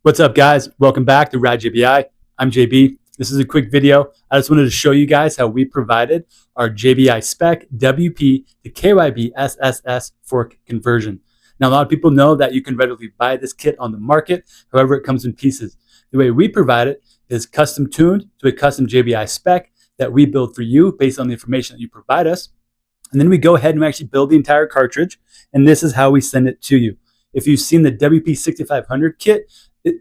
What's up, guys? Welcome back to Rad JBI. I'm JB. This is a quick video. I just wanted to show you guys how we provided our JBI Spec WP to KYB SSS fork conversion. Now, a lot of people know that you can readily buy this kit on the market. However, it comes in pieces. The way we provide it is custom tuned to a custom JBI spec that we build for you based on the information that you provide us. And then we go ahead and we actually build the entire cartridge. And this is how we send it to you. If you've seen the WP 6500 kit,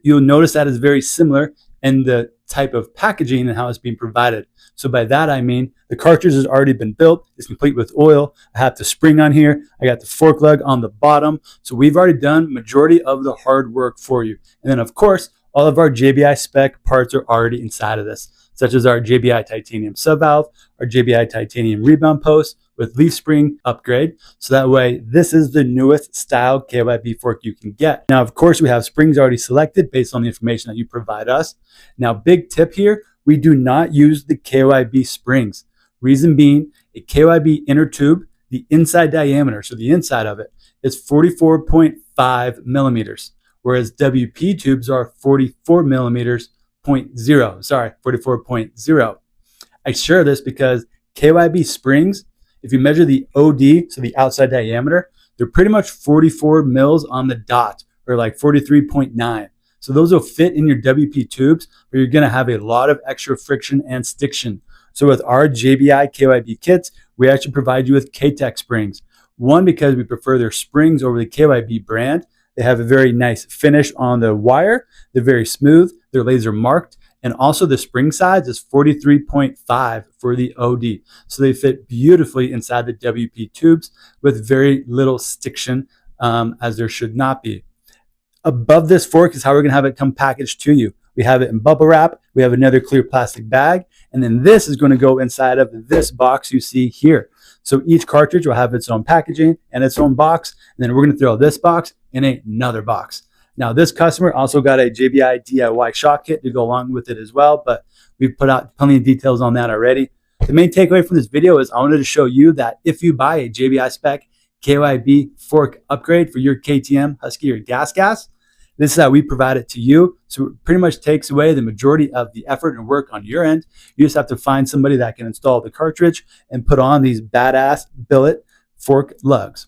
you'll notice that is very similar in the type of packaging and how it's being provided. So by that, I mean the cartridge has already been built. It's complete with oil. I have the spring on here. I got the fork lug on the bottom. So we've already done majority of the hard work for you. And then of course, all of our JBI spec parts are already inside of this, such as our JBI titanium subvalve, our JBI titanium rebound post with leaf spring upgrade. So that way, this is the newest style KYB fork you can get. Now, of course, we have springs already selected based on the information that you provide us. Now, big tip here, we do not use the KYB springs. Reason being, a KYB inner tube, the inside diameter, so the inside of it, is 44.5 millimeters, whereas WP tubes are 44.0. I share this because KYB springs, if you measure the OD, so the outside diameter, they're pretty much 44 mils on the dot, or like 43.9. So those will fit in your WP tubes, but you're gonna have a lot of extra friction and stiction. So with our JBI KYB kits, we actually provide you with K-Tech springs. One, because we prefer their springs over the KYB brand. They have a very nice finish on the wire. They're very smooth. They're laser marked. And also the spring size is 43.5 for the OD. So they fit beautifully inside the WP tubes with very little stiction, as there should not be. Above this fork is how we're gonna have it come packaged to you. We have it in bubble wrap. We have another clear plastic bag. And then this is gonna go inside of this box you see here. So each cartridge will have its own packaging and its own box. And then we're gonna throw this box in another box. Now, this customer also got a JBI DIY shock kit to go along with it as well, but we've put out plenty of details on that already. The main takeaway from this video is I wanted to show you that if you buy a JBI Spec KYB fork upgrade for your KTM, Husky, or Gas, this is how we provide it to you. So it pretty much takes away the majority of the effort and work on your end. You just have to find somebody that can install the cartridge and put on these badass billet fork lugs.